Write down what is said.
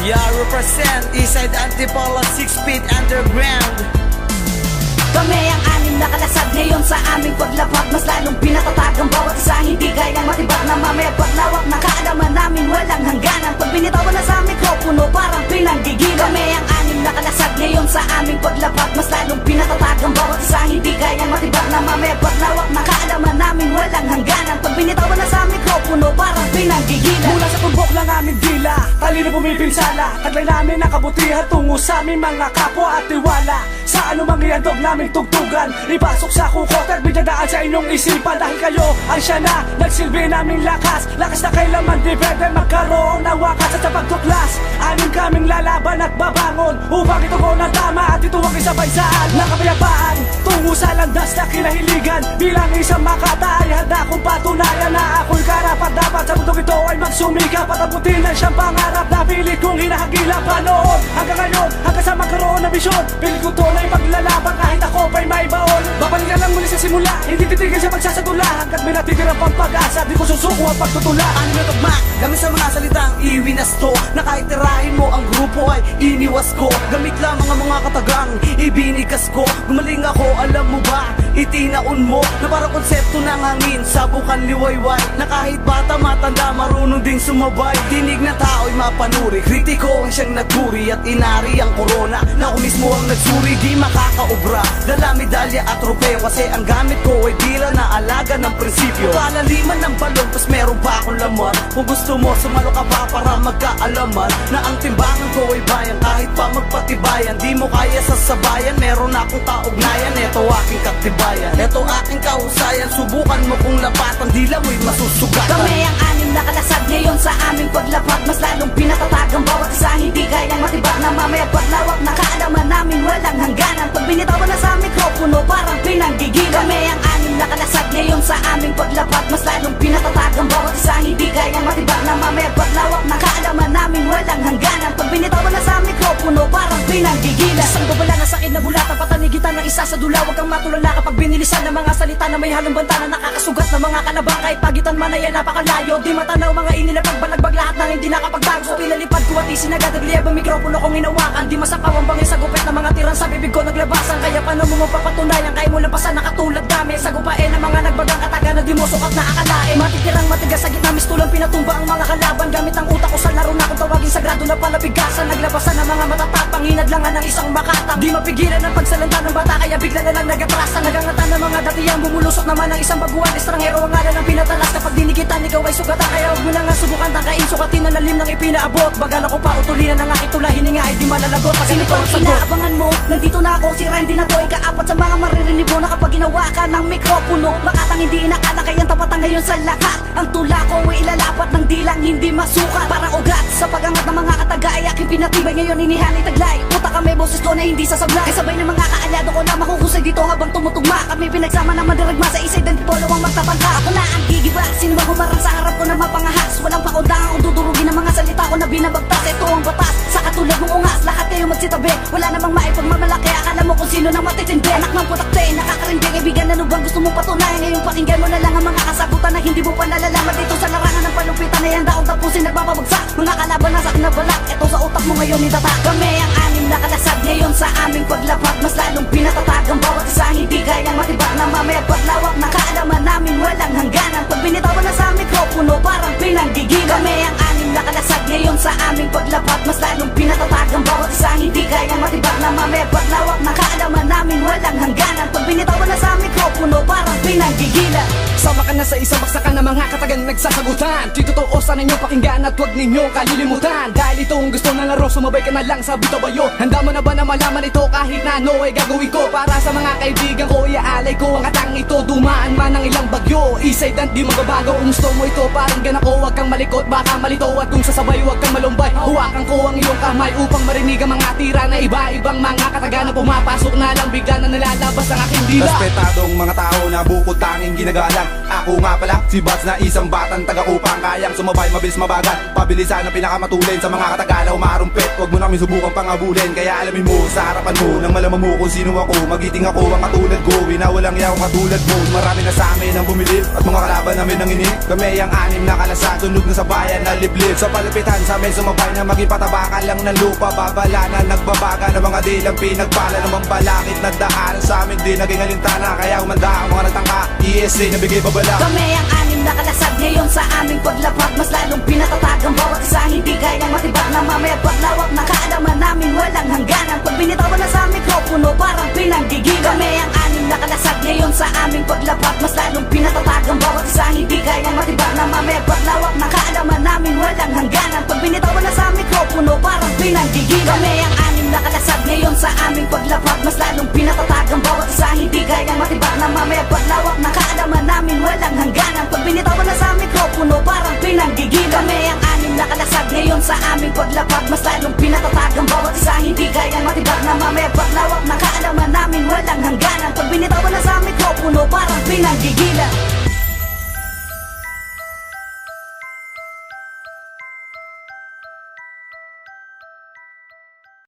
Yeah, represent Eastside Antipolo 6 feet underground. Kami ang anim na kalasag ngayon sa aming paglapag. Mas lalong pinatatag ang bawat isa, hindi kayang matibag na mamaya. Paglawak ng kaalaman namin walang hangganan. Pag binitawan na sa mikropono parang pinanggigilan. Kami ang anim na kalasag ngayon sa aming paglapag. Mas lalong pinatatag ang bawat isa, hindi kayang matibag na mamaya. Paglawak ng kaalaman namin walang hangganan. Pag binitawan na sa mikropono parang pinanggigilan. Mula sa tumbok ng aming dila, talino pumipinsala. Taglay namin ang kabutihan tungo sa aming mga kapwa at tiwala. Sa anumang iandog naming tugtugan, ipasok sa kukot at binadaan sa inyong isipan. Dahil kayo ang siya na nagsilbi naming lakas. Lakas na kailanman di pwede magkaroon ng wakas. At sa pagtuklas, anim kaming lalaban at babangon upang itugon ang tama at ituwag isabay saan ng kapayapaan tungo sa landas na kinahiligan. Bilang isang makata ay handa kong patunayan na ako'y karapat dapat sa mundong ito ay magsumikap at abutin ang siyang pangarap na pilit kong hinahagilap pa noon hanggang ngayon, hanggang sa magkaroon ng bisyon. Pilit ko to na ipaglalaban kahit ako pa'y may baon. Babalikan lang muli sa simula, hindi titigil sa magsasadula. Hanggat may natitirang pang pag-asa, di ko susuko ang pagtutula. Ano na tugma? Gamit sa mga salitang iwinasto na kahit tirahin mo ang grupo ay iniwas ko. Gamit lamang ang mga katagang ibinigas ko. Gumaling ako, alam mo ba? Itinaon mo na parang konsepto ng hangin sa bukan liwayway. Na kahit bata matanda marunong ding sumabay. Dinig na tao'y mapanuri, kritiko ang siyang nagpuri. At inari ang korona na ako mismo ang nagsuri. Di makakaobra, dala medalya at trofeo. Kasi ang gamit ko ay dila na alaga ng prinsipyo. Kalaliman ng balon, pas meron pa akong laman. Kung gusto mo, sumalo ka pa para magkaalaman na ang timbangan ko ay bayan. Kahit pa magpatibayan, di mo kaya sasabayan. Meron akong kaugnayan, eto aking katibayan. Eto aking kahusayan, subukan mo kung lapatan, dila mo'y masusugatan. Kami ang anim na kalasag ngayon sa aming paglapag. Mas lalong pinatatag ang bawat isa, hindi kayang matibag na mamaya. Paglawak ng kaalaman namin walang hangganan. Pag binitawan na sa mikropono parang pinanggigilan. Kami ang anim na kalasag ngayon sa aming paglapag. Mas lalong pinatatag ang bawat isa, hindi kayang matibag na mamaya. Paglawak ng kaalaman namin walang hangganan. Pag binitawan na sa mikropono parang pinanggigilan. Isang babala na sakit na bulatan, patanigitan ng isa sa dula. Huwag kang matulala kapag binilisan ng mga salita na may halong banta na nakakasugat ng mga kalabang. Kahit pagitan man ay napakalayo, di matanaw mga inilapag balagbag lahat ng hindi nakapagtago. So pinalipad ko at isinagad nagliyab ang mikropono kong hinawakan. Di masapaw ang bangin sa gupit ng mga tirang sa bibig ko naglabasan. Kaya paano mo mapapatunayan, kaya mo lampasan na katulad kami. Sagupain ng mga nagbagang kataga na di mo sukat na akalain. Matitirang matigas sa gitna mistulang pinatumba ang mga kalaban. Gamit ang utak ko sa laro na kung tawagin sagrado na palabigasan. Naglabasan ng mga matatapang, hinadlangan ng isang makatang. Di mapigilan ang pagsalanta ng bata, kaya bigla na lang nagatrasan. Nagangatan ng mga datiyang bumulusok naman ng isang baguhan. Estranghero ang ngalan ng pinatalas. Kapag dinigitan ikaw ay sugatan, kaya huwag mo na nga subukan tangkain. Sukatin na lalim ng ipinaabot. Bagal ako pa utulinan ng aking tula, hininga ay di malalagot. Sino pa ang inaabangan mo? Nandito na ako, si Randy na to ay kaapat sa mga maririnig mo na kapag ginawa ka ng mikropono. Makatang hindi inakala kayang tapatan ngayon sa lahat. Ang tula ko ay ilalapat ng dilang hindi masukat. Parang ugat sa pagangat ng mga kataga ay aking pinatibay. Ngayon inihali taglay. Puta kami boses ko na hindi sasablay. Kasabay ng mga kaalyado ko na makukusay dito habang tumutugma. Kami pinagsama na madiragma sa isay dan polo ang magtapangka. Ako na ang gigiba, sino ba humarang sa harap ko na mapangahas. Walang pakundangan kung dudurugin ang mga salita ko na binabagtas. Ito ang batas, sa katulad mong ungas. Lahat kayo magsitabi, wala namang maipagmamalaki. Akala mo kung sino nang matitindi. Anak ng putakte, nakakarindig. Ibigan ano bang gusto mong patunayan. Ngayon pakinggan mo na lang ang mga kasagutan na hindi mo pa nalalaman. Dito sa larangan ng palupitan na handa kong tapusin nagbabagsak. Mga kalaban na sa akin na balak, ito sa utak mo ngayon itatak. Kami ang anim na kalasag ngayon sa aming paglapag. Mas lalong pinatatag ang bawat isa, hindi kayang matibag na mamaya. Paglawak ng kaalaman namin walang hangganan. Pag binitawan na sa mikropono parang pinanggigilan. Kami ang anim na kalasag ngayon sa aming paglapag. Mas lalong pinatatag ang bawat isa, hindi kayang matibag na mamaya. Paglawak ng kaalaman namin walang hangganan. Pag binitawan na sa mikropono parang pinanggigilan. Sama ka na sa isang baksakan ng mga katagan nagsasagutan. Di totoo sana ninyong pakinggan at huwag ninyong kalilimutan. Dahil ito ang gusto ng laro, sumabay ka na lang sa bitabayo. Handa mo na ba na malaman ito kahit na ano ay gagawin ko? Para sa mga kaibigan ko, iaalay ko ang atang ito. Dumaan man ng ilang bagyo, isay dan di magbabago. Kung gusto mo ito parang ganako, huwag kang malikot, baka malito. At kung sasabay huwag kang malumbay, huwakan ko ang iyong kamay upang marinig ang mga tira na iba-ibang mga kataga na pumapasok na lang bigla na nalalabas ang aking dila. Respetadong mga tao na bukod tanging ginagalang Ako nga pala, si Buds na isang batang taga-upang kayang sumabay, mabilis mabagal, pabilisan ang pinakamatulin sa mga katagalaw marumpit. Huwag mo namin subukan pangabulin, kaya alamin mo sa harapan mo nang malaman mo kung sino ako. Magiting ako ang katulad ko, winawalang yaw katulad mo. Marami na sa amin ang bumilib at mga kalaban namin ang inig. Kami ang anim na kalasag, sunog na sa bayan na liblib. Sa palapitan sa amin sumabay na maging patabakan lang ng lupa. Babala na nagbabaga ng mga dilang pinagpala ng mga balakid na daan sa amin di naging alintana. Kaya umanda ang mga nagtangka, ESA nabigay babala. Kami ang anim na kalasag ngayon sa aming paglapag. Mas lalong pinatatag ang bawat isa, hindi kayang matibag na mamaya paglawak na kaalaman namin walang hangganan. Pag binitawan na sa mikropono parang pinanggigilan. Kami ang anim na kalasag ngayon sa aming paglapag. Mas lalong pinatatag ang bawat isa, hindi kayang matibag na mamaya paglawak na kaalaman namin walang hangganan. Pag binitawan na sa mikropono parang pinanggigilan. Kami ang anim na kalasag ngayon sa aming paglapag. Mas lalong pinatatag ang bawat isa, hindi kayang matibag na mamaya paglawak na kaalaman namin walang hangganan. Pag binitawan na sa mikropono parang pinanggigilan. Kami ang anim na kalasag ngayon sa aming paglapag. Mas lalong pinatatag ang bawat isa, hindi kayang matibag